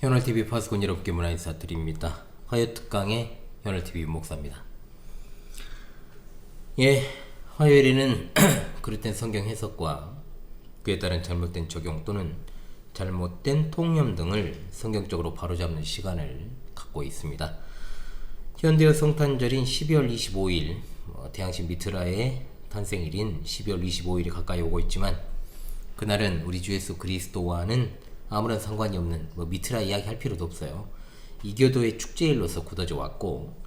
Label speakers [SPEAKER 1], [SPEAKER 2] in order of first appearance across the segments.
[SPEAKER 1] 현월TV 파수꾼 여러분께 문화 인사드립니다. 화요특강의 현월TV 목사입니다. 화요일에는 그릇된 성경 해석과 그에 따른 잘못된 적용 또는 잘못된 통념 등을 성경적으로 바로잡는 시간을 갖고 있습니다. 현대의 성탄절인 12월 25일, 태양신 미트라의 탄생일인 12월 25일이 가까이 오고 있지만 그날은 우리 주 예수 그리스도와는 아무런 상관이 없는 미트라 이야기 할 필요도 없어요. 이교도의 축제일로서 굳어져 왔고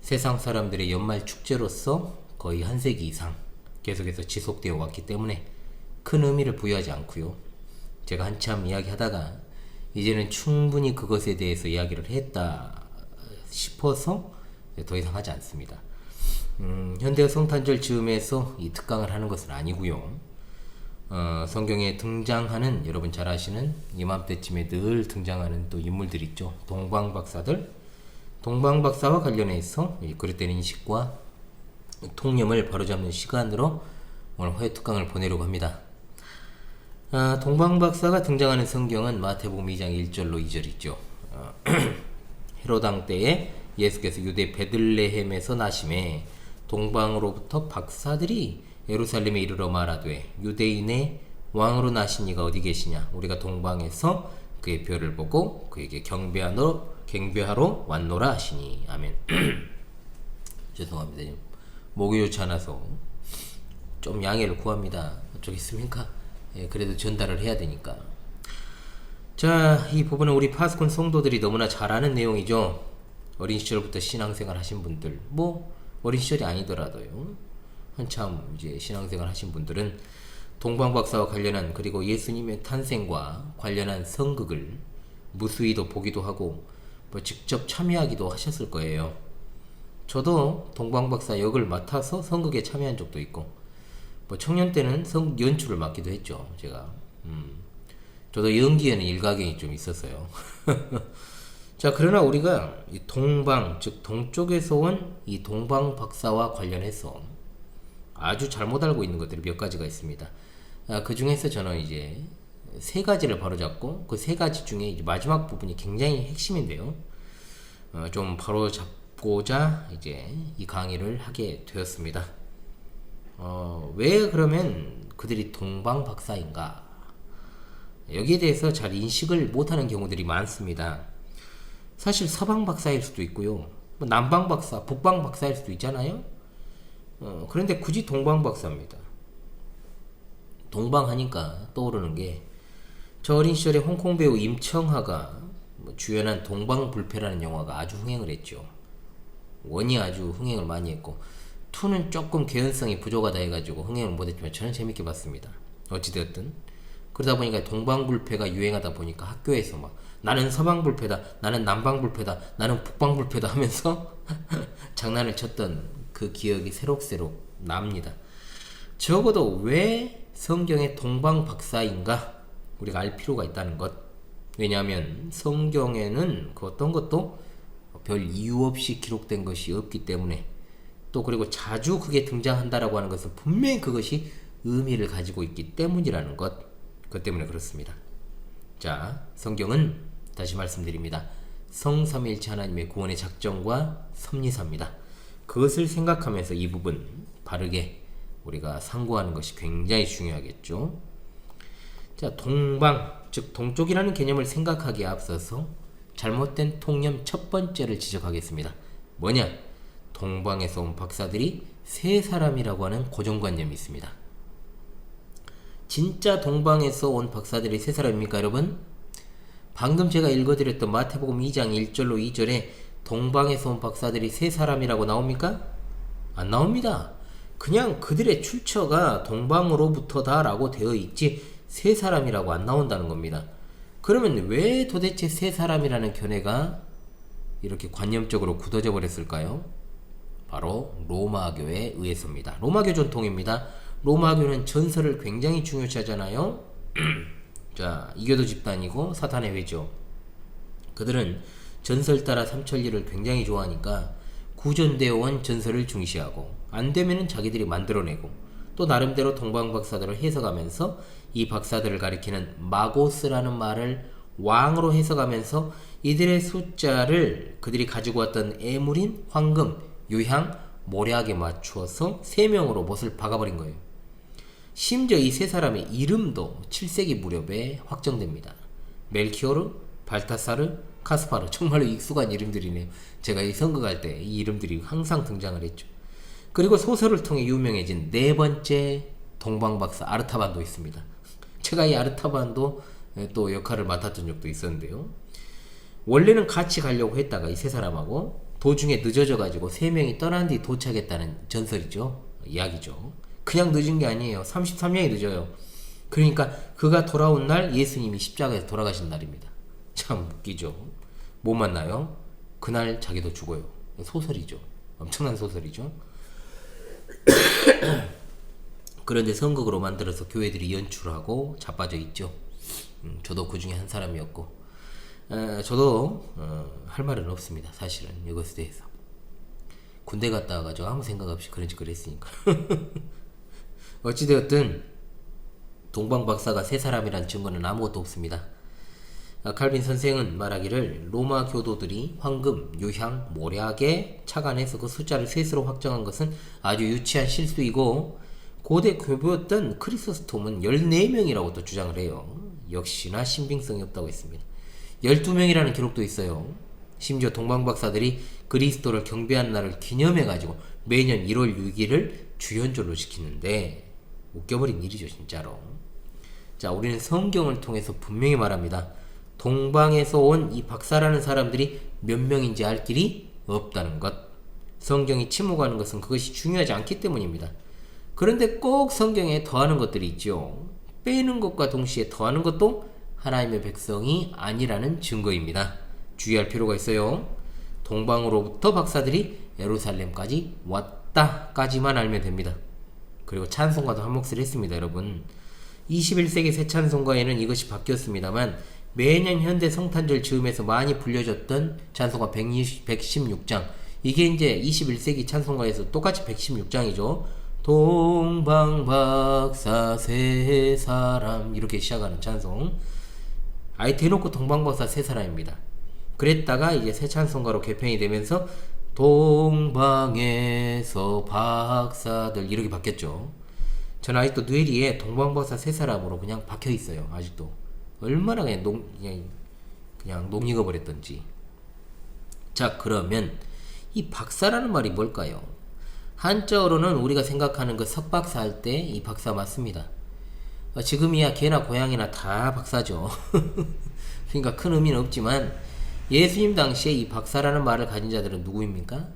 [SPEAKER 1] 세상 사람들의 연말 축제로서 거의 한 세기 이상 계속해서 지속되어 왔기 때문에 큰 의미를 부여하지 않고요. 제가 한참 이야기하다가 이제는 충분히 그것에 대해서 이야기를 했다 싶어서 더 이상 하지 않습니다. 현대의 성탄절 즈음에서 이 특강을 하는 것은 아니고요. 성경에 등장하는, 여러분 잘 아시는 이맘때쯤에 늘 등장하는 또 인물들 있죠. 동방박사들. 동방박사와 관련해서 그릇된 인식과 통념을 바로잡는 시간으로 오늘 화요특강을 보내려고 합니다. 동방박사가 등장하는 성경은 마태복음 2장 1절로 2절 있죠. 헤로당 때에 예수께서 유대 베들레헴에서 나심에 동방으로부터 박사들이 예루살렘에 이르러 말하되 유대인의 왕으로 나신 이가 어디 계시냐? 우리가 동방에서 그의 별을 보고 그에게 경배하러 왔노라 하시니. 아멘. 죄송합니다. 목이 좋지 않아서 좀 양해를 구합니다. 어쩌겠습니까? 그래도 전달을 해야 되니까. 자, 이 부분은 우리 파수꾼 성도들이 너무나 잘 아는 내용이죠. 어린 시절부터 신앙생활 하신 분들, 어린 시절이 아니더라도요. 한참 이제 신앙생활 하신 분들은 동방박사와 관련한, 그리고 예수님의 탄생과 관련한 성극을 무수히도 보기도 하고 직접 참여하기도 하셨을 거예요. 저도 동방박사 역을 맡아서 성극에 참여한 적도 있고 청년 때는 성극 연출을 맡기도 했죠. 제가 저도 연기에는 일가견이 좀 있었어요. 자, 그러나 우리가 이 동방, 즉 동쪽에서 온 이 동방박사와 관련해서 아주 잘못 알고 있는 것들이 몇 가지가 있습니다. 그 중에서 저는 이제 세 가지를 바로잡고 그 세 가지 중에 이제 마지막 부분이 굉장히 핵심인데요. 좀 바로잡고자 이제 이 강의를 하게 되었습니다. 왜 그러면 그들이 동방박사인가? 여기에 대해서 잘 인식을 못하는 경우들이 많습니다. 사실 서방박사일 수도 있고요. 남방박사, 북방박사일 수도 있잖아요. 그런데 굳이 동방박사입니다. 동방하니까 떠오르는 게, 저 어린 시절에 홍콩 배우 임청하가 주연한 동방불패라는 영화가 아주 흥행을 했죠. 원이 아주 흥행을 많이 했고 2는 조금 개연성이 부족하다 해가지고 흥행을 못했지만 저는 재밌게 봤습니다. 어찌되었든 그러다 보니까 동방불패가 유행하다 보니까 학교에서 막 나는 서방불패다, 나는 남방불패다, 나는 북방불패다 하면서 장난을 쳤던 그 기억이 새록새록 납니다. 적어도 왜 성경의 동방박사인가 우리가 알 필요가 있다는 것. 왜냐하면 성경에는 그 어떤 것도 별 이유 없이 기록된 것이 없기 때문에, 또 그리고 자주 그게 등장한다라고 하는 것은 분명히 그것이 의미를 가지고 있기 때문이라는 것. 그것 때문에 그렇습니다. 자, 성경은 다시 말씀드립니다. 성삼위일체 하나님의 구원의 작정과 섭리사입니다. 그것을 생각하면서 이 부분 바르게 우리가 상고하는 것이 굉장히 중요하겠죠. 자, 동방, 즉 동쪽이라는 개념을 생각하기에 앞서서 잘못된 통념 첫 번째를 지적하겠습니다. 뭐냐? 동방에서 온 박사들이 세 사람이라고 하는 고정관념이 있습니다. 진짜 동방에서 온 박사들이 세 사람입니까, 여러분? 방금 제가 읽어드렸던 마태복음 2장 1절로 2절에 동방에서 온 박사들이 세 사람이라고 나옵니까? 안 나옵니다. 그냥 그들의 출처가 동방으로부터다 라고 되어 있지 세 사람이라고 안 나온다는 겁니다. 그러면 왜 도대체 세 사람이라는 견해가 이렇게 관념적으로 굳어져 버렸을까요? 바로 로마교에 의해서입니다. 로마교 전통입니다. 로마교는 전설을 굉장히 중요시 하잖아요. 자, 이교도 집단이고 사탄의 회죠. 그들은 전설 따라 삼천리를 굉장히 좋아하니까 구전되어 온 전설을 중시하고 안되면은 자기들이 만들어내고 또 나름대로 동방박사들을 해석하면서 이 박사들을 가리키는 마고스라는 말을 왕으로 해석하면서 이들의 숫자를 그들이 가지고 왔던 애물인 황금, 유향, 모략에 맞추어서 3명으로 못을 박아버린 거예요. 심지어 이 세 사람의 이름도 7세기 무렵에 확정됩니다. 멜키오르, 발타사르, 카스파르. 정말로 익숙한 이름들이네요. 제가 이 선거 갈 때 이 이름들이 항상 등장을 했죠. 그리고 소설을 통해 유명해진 4번째 동방박사 아르타반도 있습니다. 제가 이 아르타반도 또 역할을 맡았던 적도 있었는데요. 원래는 같이 가려고 했다가 이 세 사람하고 도중에 늦어져 가지고 3명이 떠난 뒤 도착했다는 전설이죠. 이야기죠. 그냥 늦은 게 아니에요. 33년이 늦어요. 그러니까 그가 돌아온 날 예수님이 십자가에서 돌아가신 날입니다. 참 웃기죠. 못 만나요? 그날 자기도 죽어요. 소설이죠. 엄청난 소설이죠. 그런데 선극으로 만들어서 교회들이 연출하고 자빠져 있죠. 저도 그 중에 한 사람이었고, 저도 할 말은 없습니다. 사실은 이것에 대해서. 군대 갔다 와가지고 아무 생각 없이 그런 짓을 했으니까. 어찌되었든 동방박사가 세 사람이란 증거는 아무것도 없습니다. 칼빈 선생은 말하기를 로마 교도들이 황금, 유향, 모략에 착안해서 그 숫자를 셋으로 확정한 것은 아주 유치한 실수이고, 고대 교부였던 크리소스톰은 14명이라고 또 주장을 해요. 역시나 신빙성이 없다고 했습니다. 12명이라는 기록도 있어요. 심지어 동방박사들이 그리스도를 경배한 날을 기념해가지고 매년 1월 6일을 주연절로 지키는데 웃겨버린 일이죠, 진짜로. 자, 우리는 성경을 통해서 분명히 말합니다. 동방에서 온 이 박사라는 사람들이 몇 명인지 알 길이 없다는 것. 성경이 침묵하는 것은 그것이 중요하지 않기 때문입니다. 그런데 꼭 성경에 더하는 것들이 있죠. 빼는 것과 동시에 더하는 것도 하나님의 백성이 아니라는 증거입니다. 주의할 필요가 있어요. 동방으로부터 박사들이 예루살렘까지 왔다까지만 알면 됩니다. 그리고 찬송가도 한 몫을 했습니다, 여러분. 21세기 새 찬송가에는 이것이 바뀌었습니다만 매년 현대 성탄절 즈음에서 많이 불려졌던 찬송가 116장, 이게 이제 21세기 찬송가에서 똑같이 116장이죠. 동방박사 세 사람, 이렇게 시작하는 찬송. 아예 대놓고 동방박사 세 사람입니다. 그랬다가 이제 새 찬송가로 개편이 되면서 동방에서 박사들, 이렇게 바뀌었죠. 저는 아직도 뇌리에 동방박사 세 사람으로 그냥 박혀 있어요. 아직도 얼마나 그냥 녹익어 버렸던지. 자, 그러면 이 박사라는 말이 뭘까요? 한자어로는 우리가 생각하는 그 석박사 할 때 이 박사 맞습니다. 지금이야 개나 고양이나 다 박사죠. 그러니까 큰 의미는 없지만 예수님 당시에 이 박사라는 말을 가진 자들은 누구입니까?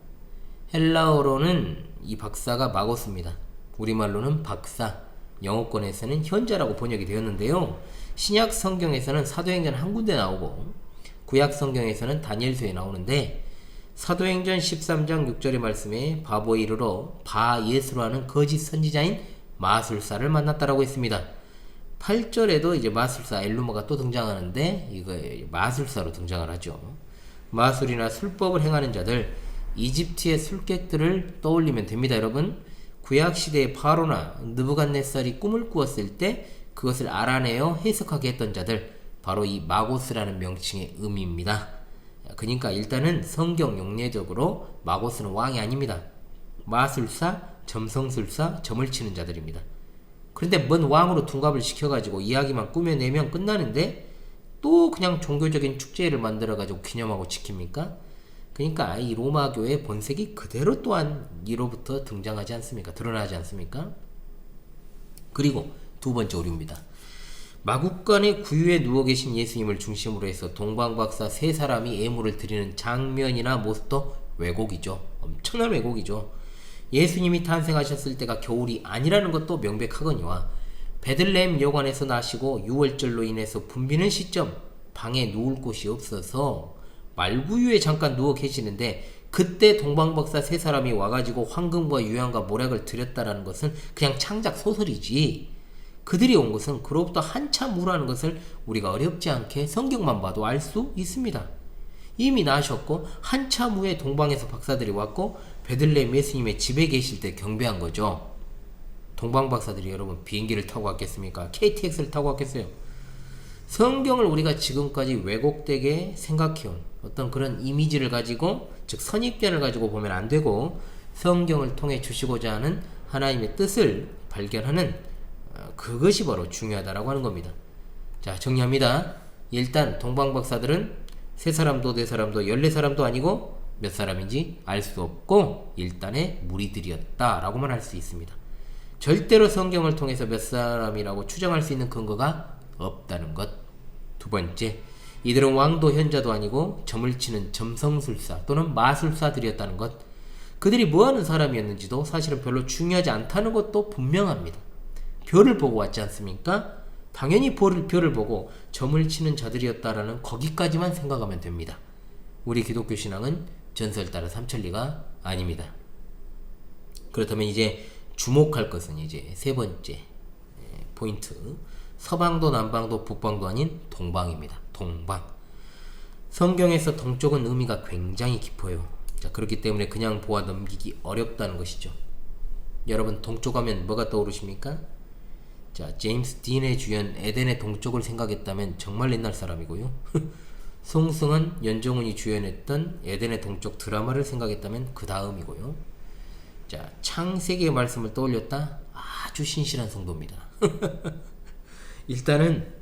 [SPEAKER 1] 헬라어로는 이 박사가 마고스입니다. 우리말로는 박사, 영어권에서는 현자라고 번역이 되었는데요. 신약 성경에서는 사도행전 한 군데 나오고 구약 성경에서는 다니엘서에 나오는데, 사도행전 13장 6절의 말씀에 바보에 이르러 바예수로 하는 거짓 선지자인 마술사를 만났다라고 했습니다. 8절에도 이제 마술사 엘루마가 또 등장하는데 이거 마술사로 등장을 하죠. 마술이나 술법을 행하는 자들, 이집트의 술객들을 떠올리면 됩니다, 여러분. 구약시대의 바로나 느부갓네살이 꿈을 꾸었을 때 그것을 알아내어 해석하게 했던 자들, 바로 이 마고스라는 명칭의 의미입니다. 그러니까 일단은 성경 용례적으로 마고스는 왕이 아닙니다. 마술사, 점성술사, 점을 치는 자들입니다. 그런데 뭔 왕으로 둔갑을 시켜가지고 이야기만 꾸며내면 끝나는데 또 그냥 종교적인 축제를 만들어가지고 기념하고 지킵니까? 그러니까 이 로마교의 본색이 그대로 또한 이로부터 등장하지 않습니까? 드러나지 않습니까? 그리고 두 번째 오류입니다. 마국간의 구유에 누워 계신 예수님을 중심으로 해서 동방박사 세 사람이 예물을 드리는 장면이나 모습도 왜곡이죠. 엄청난 왜곡이죠. 예수님이 탄생하셨을 때가 겨울이 아니라는 것도 명백하거니와 베들레헴 여관에서 나시고 6월절로 인해서 붐비는 시점, 방에 누울 곳이 없어서 말구유에 잠깐 누워 계시는데 그때 동방박사 세 사람이 와가지고 황금과 유향과 모략을 드렸다라는 것은 그냥 창작 소설이지, 그들이 온 것은 그로부터 한참 후라는 것을 우리가 어렵지 않게 성경만 봐도 알 수 있습니다. 이미 나셨고 한참 후에 동방에서 박사들이 왔고 베들레헴 예수님의 집에 계실 때 경배한 거죠. 동방 박사들이 여러분 비행기를 타고 왔겠습니까? KTX를 타고 왔겠어요? 성경을 우리가 지금까지 왜곡되게 생각해온 어떤 그런 이미지를 가지고, 즉 선입견을 가지고 보면 안 되고, 성경을 통해 주시고자 하는 하나님의 뜻을 발견하는 그것이 바로 중요하다라고 하는 겁니다. 자, 정리합니다. 일단 동방박사들은 세 사람도 네 사람도 14사람도 아니고 몇 사람인지 알 수 없고 일단의 무리들이었다라고만 할 수 있습니다. 절대로 성경을 통해서 몇 사람이라고 추정할 수 있는 근거가 없다는 것. 두 번째, 이들은 왕도 현자도 아니고 점을 치는 점성술사 또는 마술사들이었다는 것. 그들이 뭐하는 사람이었는지도 사실은 별로 중요하지 않다는 것도 분명합니다. 별을 보고 왔지 않습니까? 당연히 별을 보고 점을 치는 자들이었다라는 거기까지만 생각하면 됩니다. 우리 기독교 신앙은 전설 따라 삼천리가 아닙니다. 그렇다면 이제 주목할 것은 이제 세 번째 포인트, 서방도 남방도 북방도 아닌 동방입니다. 동방. 성경에서 동쪽은 의미가 굉장히 깊어요. 자, 그렇기 때문에 그냥 보아 넘기기 어렵다는 것이죠. 여러분, 동쪽 하면 뭐가 떠오르십니까? 자, 제임스 딘의 주연 에덴의 동쪽을 생각했다면 정말 옛날 사람이고요. 송승헌, 연정훈이 주연했던 에덴의 동쪽 드라마를 생각했다면 그 다음이고요. 자, 창세기의 말씀을 떠올렸다? 아주 신실한 성도입니다. 일단은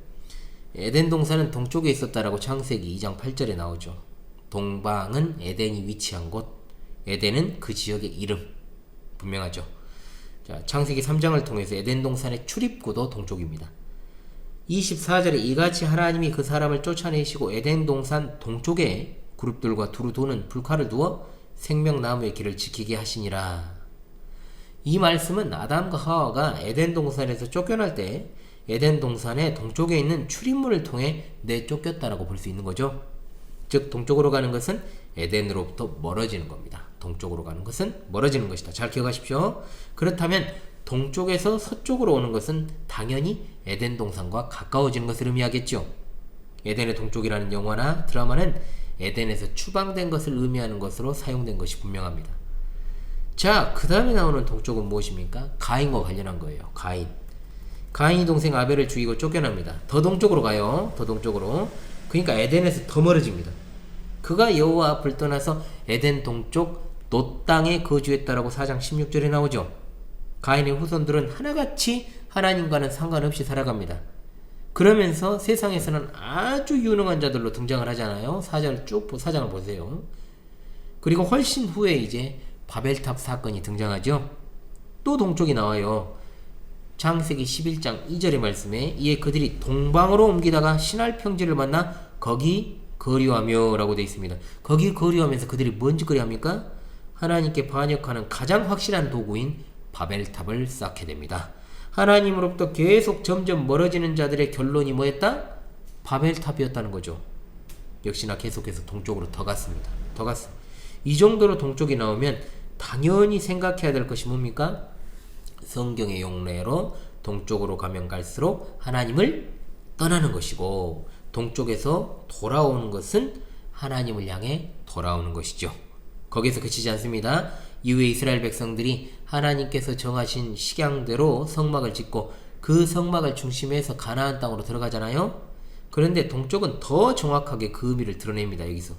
[SPEAKER 1] 에덴 동산은 동쪽에 있었다라고 창세기 2장 8절에 나오죠. 동방은 에덴이 위치한 곳, 에덴은 그 지역의 이름, 분명하죠. 자, 창세기 3장을 통해서 에덴 동산의 출입구도 동쪽입니다. 24절에 이같이 하나님이 그 사람을 쫓아내시고 에덴 동산 동쪽에 그룹들과 두루 도는 불칼을 두어 생명나무의 길을 지키게 하시니라. 이 말씀은 아담과 하와가 에덴 동산에서 쫓겨날 때 에덴 동산의 동쪽에 있는 출입문을 통해 내쫓겼다라고 볼 수 있는 거죠. 즉 동쪽으로 가는 것은 에덴으로부터 멀어지는 겁니다. 동쪽으로 가는 것은 멀어지는 것이다. 잘 기억하십시오. 그렇다면 동쪽에서 서쪽으로 오는 것은 당연히 에덴 동산과 가까워지는 것을 의미하겠죠. 에덴의 동쪽이라는 영화나 드라마는 에덴에서 추방된 것을 의미하는 것으로 사용된 것이 분명합니다. 자, 그 다음에 나오는 동쪽은 무엇입니까? 가인과 관련한 거예요. 가인이 동생 아벨을 죽이고 쫓겨납니다. 더 동쪽으로 가요. 더 동쪽으로. 그러니까 에덴에서 더 멀어집니다. 그가 여호와 앞을 떠나서 에덴 동쪽 놋 땅에 거주했다라고 4장 16절에 나오죠. 가인의 후손들은 하나같이 하나님과는 상관없이 살아갑니다. 그러면서 세상에서는 아주 유능한 자들로 등장을 하잖아요. 4장을 보세요. 그리고 훨씬 후에 이제 바벨탑 사건이 등장하죠. 또 동쪽이 나와요. 창세기 11장 2절의 말씀에 이에 그들이 동방으로 옮기다가 신할 평지를 만나 거기 거류하며 라고 되어 있습니다. 거기 거류하면서 그들이 뭔 짓거리 합니까? 하나님께 반역하는 가장 확실한 도구인 바벨탑을 쌓게 됩니다. 하나님으로부터 계속 점점 멀어지는 자들의 결론이 뭐였다? 바벨탑이었다는 거죠. 역시나 계속해서 동쪽으로 더 갔습니다. 이 정도로 동쪽이 나오면 당연히 생각해야 될 것이 뭡니까? 성경의 용례로 동쪽으로 가면 갈수록 하나님을 떠나는 것이고, 동쪽에서 돌아오는 것은 하나님을 향해 돌아오는 것이죠. 거기서 그치지 않습니다. 이후에 이스라엘 백성들이 하나님께서 정하신 식양대로 성막을 짓고 그 성막을 중심에서 가나안 땅으로 들어가잖아요. 그런데 동쪽은 더 정확하게 그 의미를 드러냅니다. 여기서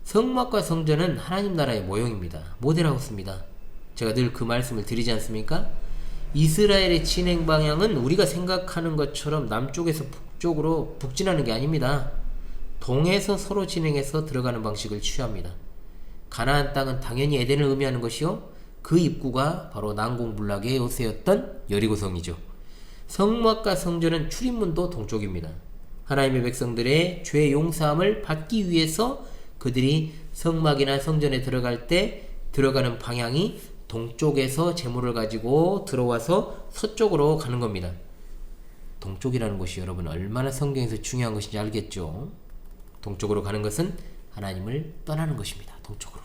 [SPEAKER 1] 성막과 성전은 하나님 나라의 모형입니다. 모델하우스입니다. 제가 늘 그 말씀을 드리지 않습니까? 이스라엘의 진행 방향은 우리가 생각하는 것처럼 남쪽에서 북쪽으로 북진하는 게 아닙니다. 동에서 서로 진행해서 들어가는 방식을 취합니다. 가나안 땅은 당연히 에덴을 의미하는 것이요, 그 입구가 바로 난공불락의 요새였던 여리고성이죠. 성막과 성전은 출입문도 동쪽입니다. 하나님의 백성들의 죄 용서함을 받기 위해서 그들이 성막이나 성전에 들어갈 때 들어가는 방향이 동쪽에서 제물을 가지고 들어와서 서쪽으로 가는 겁니다. 동쪽이라는 곳이 여러분 얼마나 성경에서 중요한 것인지 알겠죠? 동쪽으로 가는 것은 하나님을 떠나는 것입니다. 동쪽으로.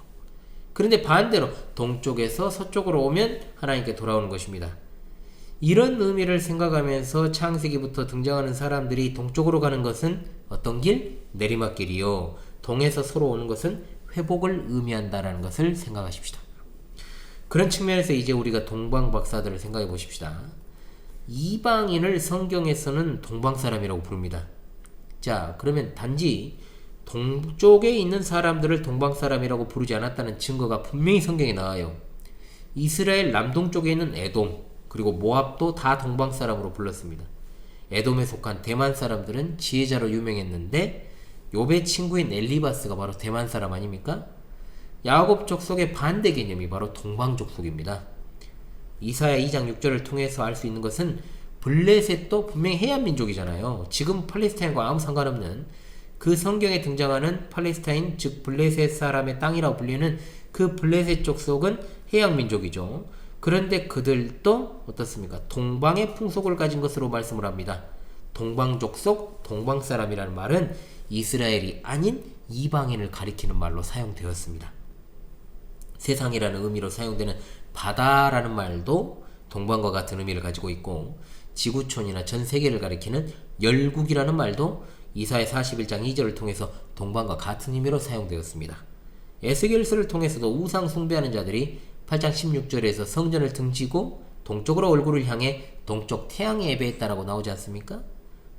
[SPEAKER 1] 그런데 반대로 동쪽에서 서쪽으로 오면 하나님께 돌아오는 것입니다. 이런 의미를 생각하면서 창세기부터 등장하는 사람들이 동쪽으로 가는 것은 어떤 길? 내리막길이요. 동에서 서로 오는 것은 회복을 의미한다라는 것을 생각하십시다. 그런 측면에서 이제 우리가 동방 박사들을 생각해 보십시다. 이방인을 성경에서는 동방 사람이라고 부릅니다. 자, 그러면 단지 동쪽에 있는 사람들을 동방 사람이라고 부르지 않았다는 증거가 분명히 성경에 나와요. 이스라엘 남동쪽에 있는 에돔 그리고 모압도 다 동방 사람으로 불렀습니다. 에돔에 속한 대만 사람들은 지혜자로 유명했는데 욥의 친구인 엘리바스가 바로 대만 사람 아닙니까? 야곱 족속의 반대 개념이 바로 동방 족속입니다. 이사야 2장 6절을 통해서 알 수 있는 것은 블레셋도 분명히 해안 민족이잖아요. 지금 팔레스타인과 아무 상관없는 그 성경에 등장하는 팔레스타인 즉 블레셋 사람의 땅이라고 불리는 그 블레셋 족속은 해양 민족이죠. 그런데 그들도 어떻습니까? 동방의 풍속을 가진 것으로 말씀을 합니다. 동방 족속, 동방 사람이라는 말은 이스라엘이 아닌 이방인을 가리키는 말로 사용되었습니다. 세상이라는 의미로 사용되는 바다라는 말도 동방과 같은 의미를 가지고 있고 지구촌이나 전 세계를 가리키는 열국이라는 말도 이사야 41장 2절을 통해서 동방과 같은 의미로 사용되었습니다. 에스겔서를 통해서도 우상 숭배하는 자들이 8장 16절에서 성전을 등지고 동쪽으로 얼굴을 향해 동쪽 태양에 예배했다라고 나오지 않습니까?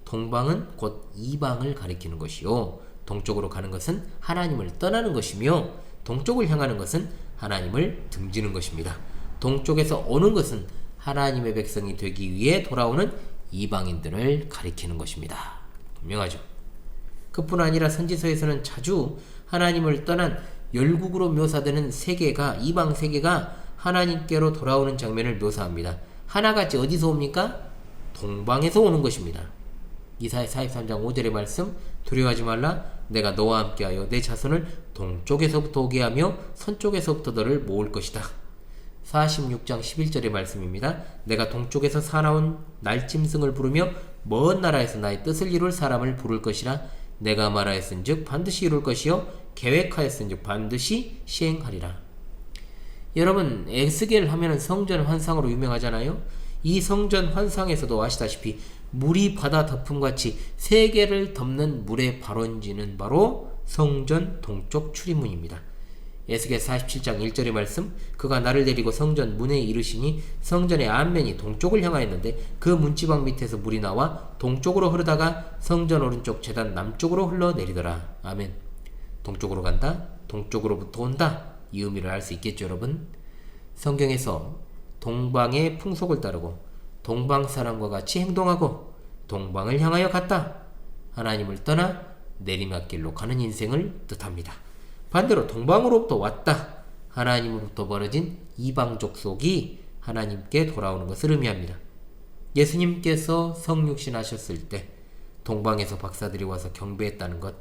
[SPEAKER 1] 동방은 곧 이방을 가리키는 것이요 동쪽으로 가는 것은 하나님을 떠나는 것이며 동쪽을 향하는 것은 하나님을 등지는 것입니다. 동쪽에서 오는 것은 하나님의 백성이 되기 위해 돌아오는 이방인들을 가리키는 것입니다. 분명하죠. 그뿐 아니라 선지서에서는 자주 하나님을 떠난 열국으로 묘사되는 세계가 이방 세계가 하나님께로 돌아오는 장면을 묘사합니다. 하나같이 어디서 옵니까? 동방에서 오는 것입니다. 이사야 43장 5절의 말씀 두려워하지 말라 내가 너와 함께하여 내 자손을 동쪽에서부터 오게 하며 서쪽에서부터 너를 모을 것이다. 46장 11절의 말씀입니다. 내가 동쪽에서 사나운 날짐승을 부르며 먼 나라에서 나의 뜻을 이룰 사람을 부를 것이라 내가 말하였은즉 반드시 이룰 것이요 계획하였은즉 반드시 시행하리라. 여러분 에스겔 하면은 성전 환상으로 유명하잖아요. 이 성전 환상에서도 아시다시피 물이 바다 덮음같이 세계를 덮는 물의 발원지는 바로 성전 동쪽 출입문입니다. 에스겔 47장 1절의 말씀 그가 나를 데리고 성전 문에 이르시니 성전의 앞면이 동쪽을 향하였는데 그 문지방 밑에서 물이 나와 동쪽으로 흐르다가 성전 오른쪽 제단 남쪽으로 흘러내리더라. 아멘. 동쪽으로 간다. 동쪽으로부터 온다. 이 의미를 알 수 있겠죠 여러분. 성경에서 동방의 풍속을 따르고 동방 사람과 같이 행동하고 동방을 향하여 갔다. 하나님을 떠나 내리막길로 가는 인생을 뜻합니다. 반대로 동방으로부터 왔다. 하나님으로부터 벌어진 이방 족속이 하나님께 돌아오는 것을 의미합니다. 예수님께서 성육신 하셨을 때 동방에서 박사들이 와서 경배했다는 것,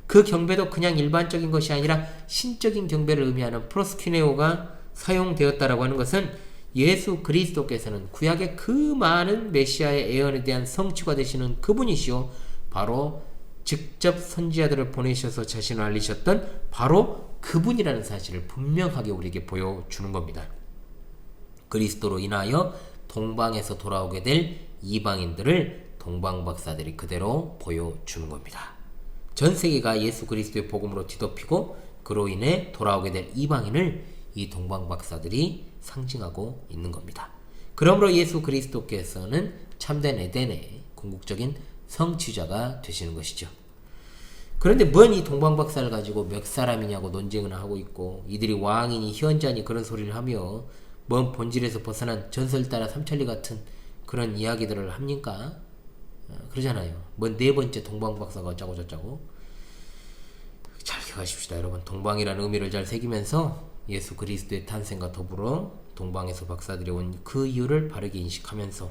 [SPEAKER 1] 그 경배도 그냥 일반적인 것이 아니라 신적인 경배를 의미하는 프로스큐네오가 사용되었다라고 하는 것은 예수 그리스도께서는 구약의 그 많은 메시아의 예언에 대한 성취가 되시는 그분이시오 바로 직접 선지자들을 보내셔서 자신을 알리셨던 바로 그분이라는 사실을 분명하게 우리에게 보여주는 겁니다. 그리스도로 인하여 동방에서 돌아오게 될 이방인들을 동방 박사들이 그대로 보여주는 겁니다. 전 세계가 예수 그리스도의 복음으로 뒤덮이고 그로 인해 돌아오게 될 이방인을 이 동방 박사들이 상징하고 있는 겁니다. 그러므로 예수 그리스도께서는 참된 에덴의 궁극적인 성취자가 되시는 것이죠. 그런데 뭔 이 동방 박사를 가지고 몇 사람이냐고 논쟁을 하고 있고 이들이 왕이니 현자니 그런 소리를 하며 뭔 본질에서 벗어난 전설 따라 삼천리 같은 그런 이야기들을 합니까? 그러잖아요. 뭔 네 번째 동방 박사가 어쩌고 저쩌고. 잘 기억하십시다 여러분. 동방이라는 의미를 잘 새기면서 예수 그리스도의 탄생과 더불어 동방에서 박사들이 온 그 이유를 바르게 인식하면서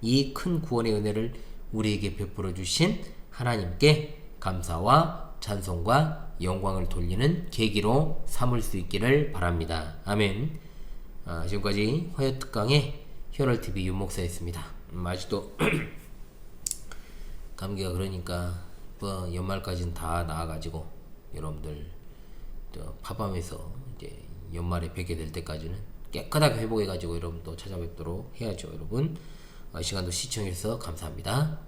[SPEAKER 1] 이 큰 구원의 은혜를 우리에게 베풀어 주신 하나님께 감사와 찬송과 영광을 돌리는 계기로 삼을 수 있기를 바랍니다. 아멘. 지금까지 화요특강의 현월TV 윤목사였습니다. 아직도 감기가 그러니까 뭐 연말까지는 다 나아가지고 여러분들 파밤에서 이제 연말에 뵙게 될 때까지는 깨끗하게 회복해가지고 여러분 또 찾아뵙도록 해야죠. 여러분 시간도 시청해주셔서 감사합니다.